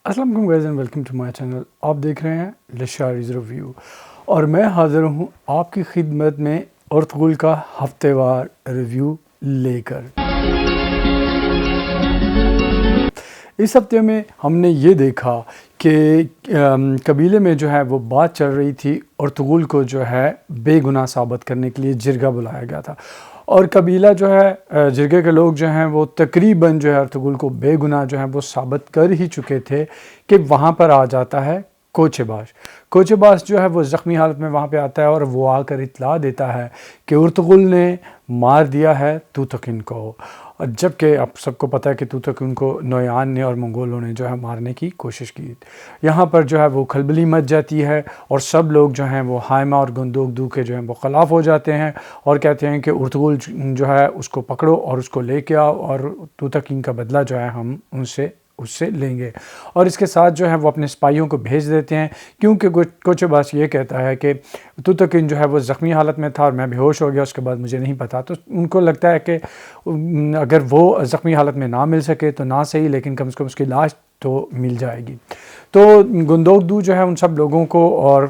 السلام علیکم guys and welcome to my channel. آپ دیکھ رہے ہیں لشاریز ریویو اور میں حاضر ہوں آپ کی خدمت میں ارطغرل کا ہفتہ وار ریویو لے کر. اس ہفتے میں ہم نے یہ دیکھا کہ قبیلے میں جو ہے وہ بات چل رہی تھی. ارطغرل کو جو ہے بے گناہ ثابت کرنے کے لیے جرگہ بلایا گیا تھا اور قبیلہ جو ہے جرگے کے لوگ جو ہیں وہ تقریباً جو ہے ارطغرل کو بے گناہ جو ہے وہ ثابت کر ہی چکے تھے کہ وہاں پر آ جاتا ہے کوچے باش. کوچے باش جو ہے وہ زخمی حالت میں وہاں پہ آتا ہے اور وہ آ کر اطلاع دیتا ہے کہ ارطغرل نے مار دیا ہے توتکن کو، جبکہ آپ سب کو پتہ ہے کہ توتکن کو نویان نے اور منگولوں نے جو ہے مارنے کی کوشش کی. یہاں پر جو ہے وہ کھلبلی مچ جاتی ہے اور سب لوگ جو ہیں وہ ہائمہ اور گندوک کے جو ہیں وہ خلاف ہو جاتے ہیں اور کہتے ہیں کہ ارطغرل جو ہے اس کو پکڑو اور اس کو لے کے آؤ اور توتکن کا بدلہ جو ہے ہم اس سے لیں گے. اور اس کے ساتھ جو ہے وہ اپنے سپاہیوں کو بھیج دیتے ہیں، کیونکہ کوچے باش یہ کہتا ہے کہ توتکن جو ہے وہ زخمی حالت میں تھا اور میں بے ہوش ہو گیا، اس کے بعد مجھے نہیں پتا. تو ان کو لگتا ہے کہ اگر وہ زخمی حالت میں نہ مل سکے تو نہ صحیح، لیکن کم از کم اس کی لاش تو مل جائے گی. تو گندوک جو ہے ان سب لوگوں کو اور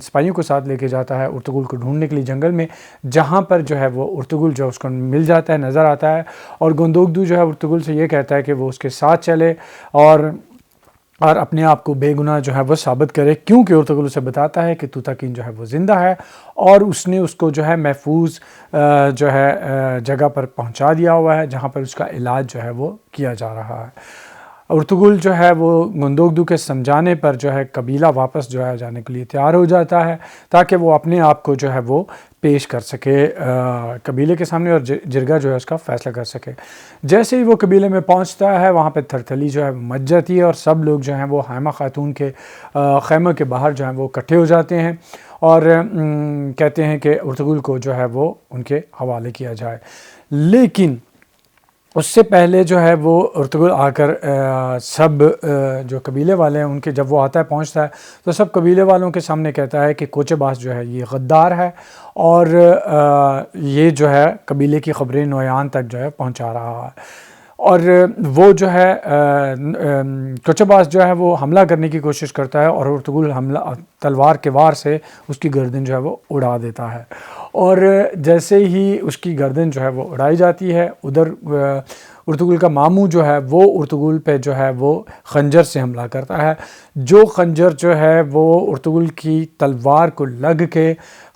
سپاہیوں کو ساتھ لے کے جاتا ہے ارطغرل کو ڈھونڈنے کے لیے جنگل میں، جہاں پر جو ہے وہ ارطغرل جو ہے اس کو مل جاتا ہے، نظر آتا ہے. اور گندوک جو ہے ارطغرل سے یہ کہتا ہے کہ وہ اس کے ساتھ چلے اور اپنے آپ کو بے گناہ جو ہے وہ ثابت کرے، کیونکہ ارطغرل اسے بتاتا ہے کہ توتکن جو ہے وہ زندہ ہے اور اس نے اس کو جو ہے محفوظ جو ہے جگہ پر پہنچا دیا ہوا ہے جہاں پر اس کا علاج جو ہے وہ کیا جا رہا ہے. ارطغرل جو ہے وہ گندوک کے سمجھانے پر جو ہے قبیلہ واپس جو ہے جانے کے لیے تیار ہو جاتا ہے تاکہ وہ اپنے آپ کو جو ہے وہ پیش کر سکے قبیلے کے سامنے اور جرگہ جو ہے اس کا فیصلہ کر سکے. جیسے ہی وہ قبیلے میں پہنچتا ہے وہاں پہ تھرتھلی جو ہے مچ جاتی ہے اور سب لوگ جو ہیں وہ ہائمہ خاتون کے خیمہ کے باہر جو ہیں وہ اکٹھے ہو جاتے ہیں اور کہتے ہیں کہ ارطغرل کو جو ہے وہ ان کے حوالے کیا جائے. لیکن اس سے پہلے جو ہے وہ ارطغرل آ کر سب جو قبیلے والے ہیں ان کے جب وہ آتا ہے پہنچتا ہے تو سب قبیلے والوں کے سامنے کہتا ہے کہ کوچے باش جو ہے یہ غدار ہے اور یہ جو ہے قبیلے کی خبریں نویان تک جو ہے پہنچا رہا ہے. اور وہ جو ہے کوچے باش جو ہے وہ حملہ کرنے کی کوشش کرتا ہے اور ارطغرل تلوار کے وار سے اس کی گردن جو ہے وہ اڑا دیتا ہے. اور جیسے ہی اس کی گردن جو ہے وہ اڑائی جاتی ہے، ادھر ارطغرل کا ماموں جو ہے وہ ارطغرل پہ جو ہے وہ خنجر سے حملہ کرتا ہے، جو خنجر جو ہے وہ ارطغرل کی تلوار کو لگ کے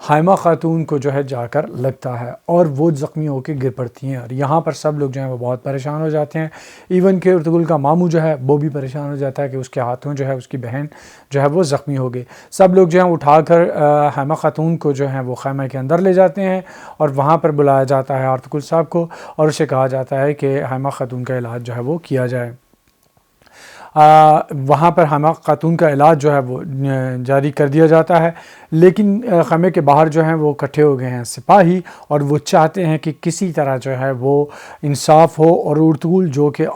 ہائمہ خاتون کو جو ہے جا کر لگتا ہے اور وہ زخمی ہو کے گر پڑتی ہیں. اور یہاں پر سب لوگ جو ہیں وہ بہت پریشان ہو جاتے ہیں، ایون کہ ارطغرل کا ماموں جو ہے وہ بھی پریشان ہو جاتا ہے کہ اس کے ہاتھوں جو ہے اس کی بہن جو ہے وہ زخمی ہو گئی. سب لوگ جو ہیں اٹھا کر ہائمہ خاتون کو جو ہے وہ خیمہ کے اندر لے جاتے ہیں اور وہاں پر بلایا جاتا ہے ارطغرل صاحب کو اور اسے کہا جاتا ہے کہ ہائمہ خاتون کا علاج جو ہے وہ کیا جائے. وہاں پر ہائمہ خاتون کا علاج جو ہے وہ جاری کر دیا جاتا ہے، لیکن خیمے کے باہر جو ہیں وہ اکٹھے ہو گئے ہیں سپاہی اور وہ چاہتے ہیں کہ کسی طرح جو ہے وہ انصاف ہو اور ارطغرل جو کہ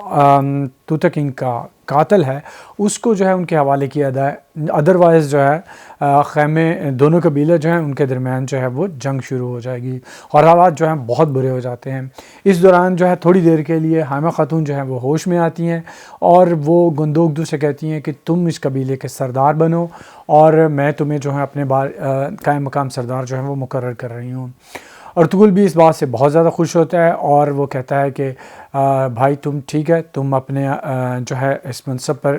توتکن کا قاتل ہے اس کو جو ہے ان کے حوالے کیا جائے. ادروائز جو ہے خیمے دونوں قبیلے جو ہیں ان کے درمیان جو ہے وہ جنگ شروع ہو جائے گی اور حالات جو ہیں بہت برے ہو جاتے ہیں. اس دوران جو ہے تھوڑی دیر کے لیے ہائمہ خاتون جو ہیں وہ ہوش میں آتی ہیں اور وہ گندوک سے کہتی ہیں کہ تم اس قبیلے کے سردار بنو اور میں تمہیں جو ہے اپنے قائم مقام سردار جو ہے وہ مقرر کر رہی ہوں. ارطغرل بھی اس بات سے بہت زیادہ خوش ہوتا ہے اور وہ کہتا ہے کہ بھائی تم ٹھیک ہے، تم اپنے جو ہے اس منصب پر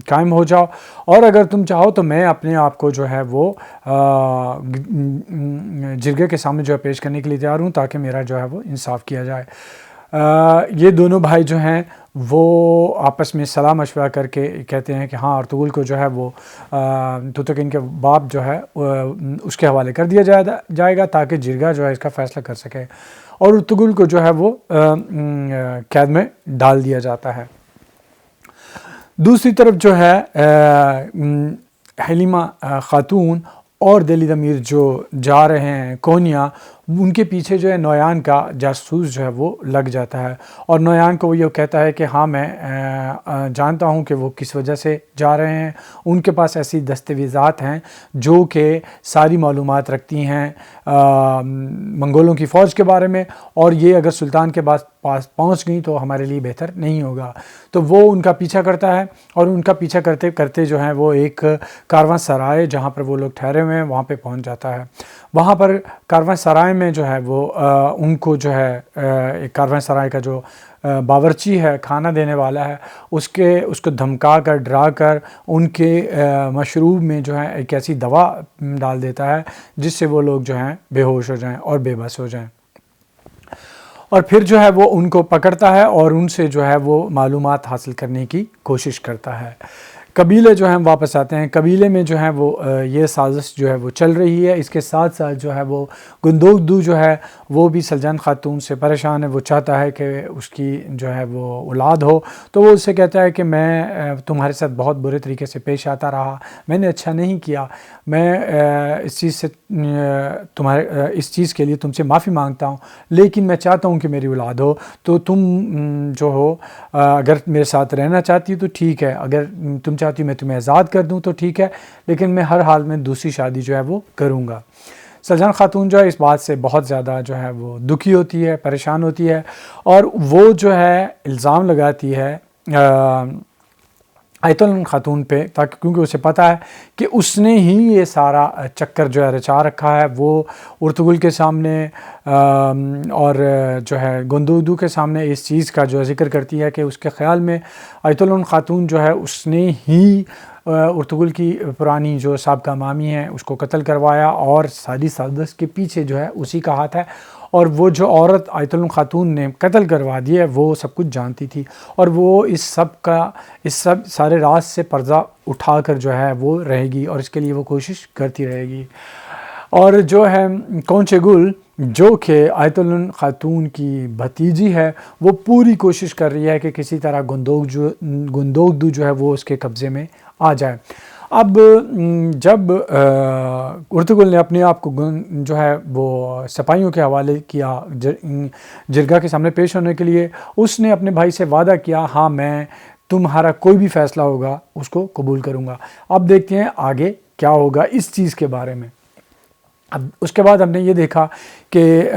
قائم ہو جاؤ اور اگر تم چاہو تو میں اپنے آپ کو جو ہے وہ جرگے کے سامنے جو ہے پیش کرنے کے لیے تیار ہوں تاکہ میرا جو ہے وہ انصاف کیا جائے. یہ دونوں بھائی جو ہیں وہ آپس میں صلاح مشورہ کر کے کہتے ہیں کہ ہاں ارطغرل کو جو ہے وہ توتکن کے باپ جو ہے اس کے حوالے کر دیا جائے گا تاکہ جرگہ جو ہے اس کا فیصلہ کر سکے اور ارطغرل کو جو ہے وہ قید میں ڈال دیا جاتا ہے. دوسری طرف جو ہے حلیمہ خاتون اور دلید امیر جو جا رہے ہیں کونیا، ان کے پیچھے جو ہے نویان کا جاسوس جو ہے وہ لگ جاتا ہے، اور نویان کو وہ یہ کہتا ہے کہ ہاں میں جانتا ہوں کہ وہ کس وجہ سے جا رہے ہیں، ان کے پاس ایسی دستاویزات ہیں جو کہ ساری معلومات رکھتی ہیں منگولوں کی فوج کے بارے میں، اور یہ اگر سلطان کے پاس پہنچ گئیں تو ہمارے لیے بہتر نہیں ہوگا۔ تو وہ ان کا پیچھا کرتا ہے، اور ان کا پیچھا کرتے کرتے جو ہے وہ ایک کارواں سرائے جہاں پر وہ لوگ ٹھہرے ہوئے ہیں وہاں پہ پہنچ جاتا ہے۔ وہاں پر کارواں سرائے میں جو ہے وہ ان کو جو ہے ایک کارواں سرائے کا جو باورچی ہے، کھانا دینے والا ہے، اس کو دھمکا کر ڈرا کر ان کے مشروب میں جو ہے ایک ایسی دوا ڈال دیتا ہے جس سے وہ لوگ جو ہیں بے ہوش ہو جائیں اور بے بس ہو جائیں، اور پھر جو ہے وہ ان کو پکڑتا ہے اور ان سے جو ہے وہ معلومات حاصل کرنے کی کوشش کرتا ہے۔ قبیلے جو ہیں واپس آتے ہیں، قبیلے میں جو ہے وہ یہ سازش جو ہے وہ چل رہی ہے۔ اس کے ساتھ ساتھ جو ہے وہ گندوک دو جو ہے وہ بھی سلجان خاتون سے پریشان ہے، وہ چاہتا ہے کہ اس کی جو ہے وہ اولاد ہو، تو وہ اس سے کہتا ہے کہ میں تمہارے ساتھ بہت برے طریقے سے پیش آتا رہا، میں نے اچھا نہیں کیا، میں اس چیز کے لیے تم سے معافی مانگتا ہوں، لیکن میں چاہتا ہوں کہ میری اولاد ہو، تو تم جو ہو اگر میرے ساتھ رہنا چاہتی ہو تو ٹھیک ہے، اگر تم چاہتی ہو میں تمہیں آزاد کر دوں تو ٹھیک ہے، لیکن میں ہر حال میں دوسری شادی جو ہے وہ کروں گا۔ سلجان خاتون جو ہے اس بات سے بہت زیادہ جو ہے وہ دکھی ہوتی ہے، پریشان ہوتی ہے، اور وہ جو ہے الزام لگاتی ہے آیت العلم خاتون پہ، تاکہ کیونکہ اسے پتہ ہے کہ اس نے ہی یہ سارا چکر جو ہے رچا رکھا ہے۔ وہ ارطغرل کے سامنے اور جو ہے گندودو کے سامنے اس چیز کا جو ذکر کرتی ہے کہ اس کے خیال میں آیت العلم خاتون جو ہے اس نے ہی ارطغرل کی پرانی جو سابقہ مامی ہے اس کو قتل کروایا، اور ساری سازش کے پیچھے جو ہے اسی کا ہاتھ ہے، اور وہ جو عورت آیت العلم خاتون نے قتل کروا دی ہے وہ سب کچھ جانتی تھی، اور وہ اس سب سارے راز سے پردہ اٹھا کر جو ہے وہ رہے گی، اور اس کے لیے وہ کوشش کرتی رہے گی۔ اور جو ہے کونچے گل جو کہ آیت العلم خاتون کی بھتیجی ہے، وہ پوری کوشش کر رہی ہے کہ کسی طرح گندوک دو جو ہے وہ اس کے قبضے میں آ جائے۔ اب جب ارطغرل نے اپنے آپ کو جو ہے وہ سپاہیوں کے حوالے کیا جرگہ کے سامنے پیش ہونے کے لیے، اس نے اپنے بھائی سے وعدہ کیا، ہاں میں تمہارا کوئی بھی فیصلہ ہوگا اس کو قبول کروں گا۔ اب دیکھتے ہیں آگے کیا ہوگا اس چیز کے بارے میں۔ اب اس کے بعد ہم نے یہ دیکھا کہ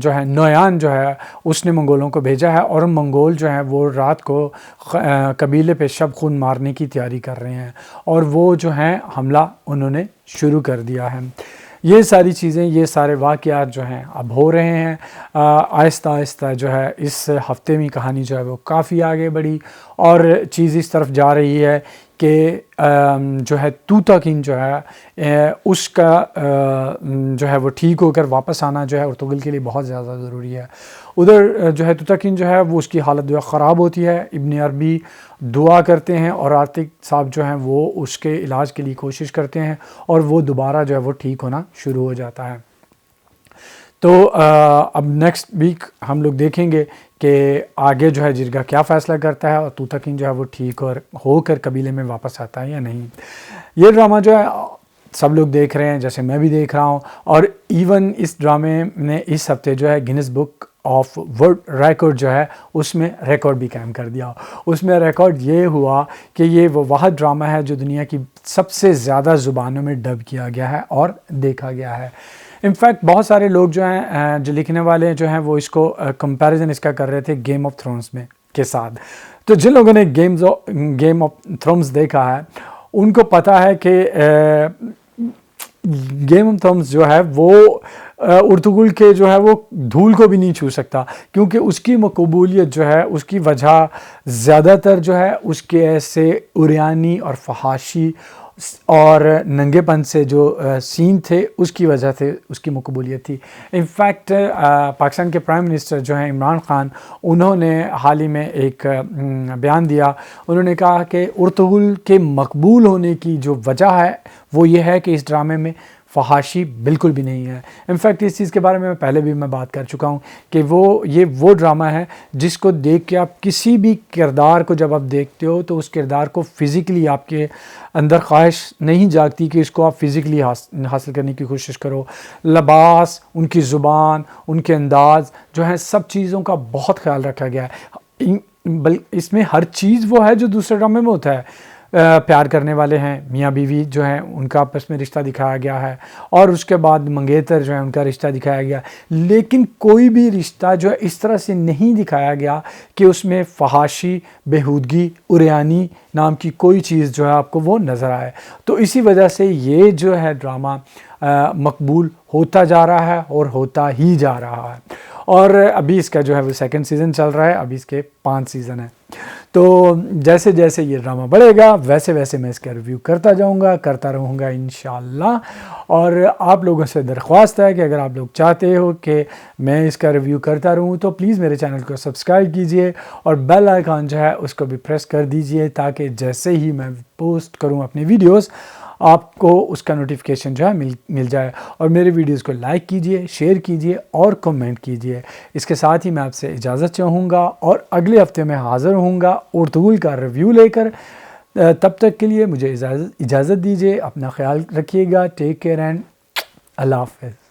جو ہے نویان جو ہے اس نے منگولوں کو بھیجا ہے، اور منگول جو ہیں وہ رات کو قبیلے پہ شب خون مارنے کی تیاری کر رہے ہیں، اور وہ جو ہیں حملہ انہوں نے شروع کر دیا ہے۔ یہ ساری چیزیں، یہ سارے واقعات جو ہیں اب ہو رہے ہیں۔ آہستہ آہستہ جو ہے اس ہفتے میں کہانی جو ہے وہ کافی آگے بڑھی، اور چیز اس طرف جا رہی ہے کہ جو ہے توتاکین جو ہے اس کا جو ہے وہ ٹھیک ہو کر واپس آنا جو ہے ارطغرل کے لیے بہت زیادہ ضروری ہے۔ ادھر جو ہے توتاکین جو ہے وہ اس کی حالت جو ہے خراب ہوتی ہے، ابن عربی دعا کرتے ہیں، اور عاتق صاحب جو ہیں وہ اس کے علاج کے لیے کوشش کرتے ہیں، اور وہ دوبارہ جو ہے وہ ٹھیک ہونا شروع ہو جاتا ہے۔ تو اب نیکسٹ ویک ہم لوگ دیکھیں گے کہ آگے جو ہے جرگہ کیا فیصلہ کرتا ہے، اور توتاکین جو ہے وہ ٹھیک ہو کر قبیلے میں واپس آتا ہے یا نہیں۔ یہ ڈرامہ جو ہے سب لوگ دیکھ رہے ہیں، جیسے میں بھی دیکھ رہا ہوں، اور ایون اس ڈرامے نے اس ہفتے جو ہے grains book of world record جو ہے اس میں ریکارڈ بھی قائم کر دیا۔ اس میں ریکارڈ یہ ہوا کہ یہ وہ واحد ڈرامہ ہے جو دنیا کی سب سے زیادہ زبانوں میں ڈب کیا گیا ہے اور دیکھا گیا ہے۔ انفیکٹ بہت سارے لوگ جو ہیں جو لکھنے والے جو ہیں وہ اس کو کمپیریزن اس کا کر رہے تھے گیم آف تھرونز میں کے ساتھ۔ تو جن لوگوں نے گیم آف تھرونز دیکھا ہے ان کو پتہ ہے کہ گیم آف تھرونز جو ہے وہ ارطغرل کے جو ہے وہ دھول کو بھی نہیں چھو سکتا، کیونکہ اس کی مقبولیت جو ہے اس کی وجہ زیادہ تر جو ہے اس کے ایسے عریانی اور فحاشی اور ننگے پن سے جو سین تھے اس کی وجہ سے اس کی مقبولیت تھی۔ انفیکٹ پاکستان کے پرائم منسٹر جو ہیں عمران خان، انہوں نے حال ہی میں ایک بیان دیا، انہوں نے کہا کہ ارطغرل کے مقبول ہونے کی جو وجہ ہے وہ یہ ہے کہ اس ڈرامے میں فحاشی بالکل بھی نہیں ہے. انفیکٹ اس چیز کے بارے میں پہلے بھی میں بات کر چکا ہوں کہ یہ وہ ڈرامہ ہے جس کو دیکھ کے آپ کسی بھی کردار کو جب آپ دیکھتے ہو تو اس کردار کو فزیکلی آپ کے اندر خواہش نہیں جاگتی کہ اس کو آپ فزیکلی حاصل کرنے کی کوشش کرو. لباس، ان کی زبان، ان کے انداز جو ہے، سب چیزوں کا بہت خیال رکھا گیا ہے. اس میں ہر چیز وہ ہے جو دوسرے ڈرامے میں ہوتا ہے. پیار کرنے والے ہیں، میاں بیوی جو ہیں ان کا آپس میں رشتہ دکھایا گیا ہے، اور اس کے بعد منگیتر جو ہے ان کا رشتہ دکھایا گیا، لیکن کوئی بھی رشتہ جو ہے اس طرح سے نہیں دکھایا گیا کہ اس میں فحاشی، بےہودگی، عریانی نام کی کوئی چیز جو ہے آپ کو وہ نظر آئے. تو اسی وجہ سے یہ جو ہے ڈرامہ مقبول ہوتا جا رہا ہے اور ہوتا ہی جا رہا ہے. اور ابھی اس کا جو ہے وہ 2nd سیزن چل رہا ہے، ابھی اس کے 5 سیزن ہیں. تو جیسے جیسے یہ ڈرامہ بڑھے گا ویسے ویسے میں اس کا ریویو کرتا جاؤں گا، کرتا رہوں گا انشاءاللہ. اور آپ لوگوں سے درخواست ہے کہ اگر آپ لوگ چاہتے ہو کہ میں اس کا ریویو کرتا رہوں تو پلیز میرے چینل کو سبسکرائب کیجئے اور بیل آئیکن جو ہے اس کو بھی پریس کر دیجئے، تاکہ جیسے ہی میں پوسٹ کروں اپنی ویڈیوز آپ کو اس کا نوٹیفیکیشن جو ہے مل جائے. اور میرے ویڈیوز کو لائک کیجئے، شیئر کیجئے اور کمنٹ کیجئے. اس کے ساتھ ہی میں آپ سے اجازت چاہوں گا اور اگلے ہفتے میں حاضر ہوں گا ارطغرل کا ریویو لے کر. تب تک کے لیے مجھے اجازت دیجئے. اپنا خیال رکھیے گا. ٹیک کیئر اینڈ اللہ حافظ.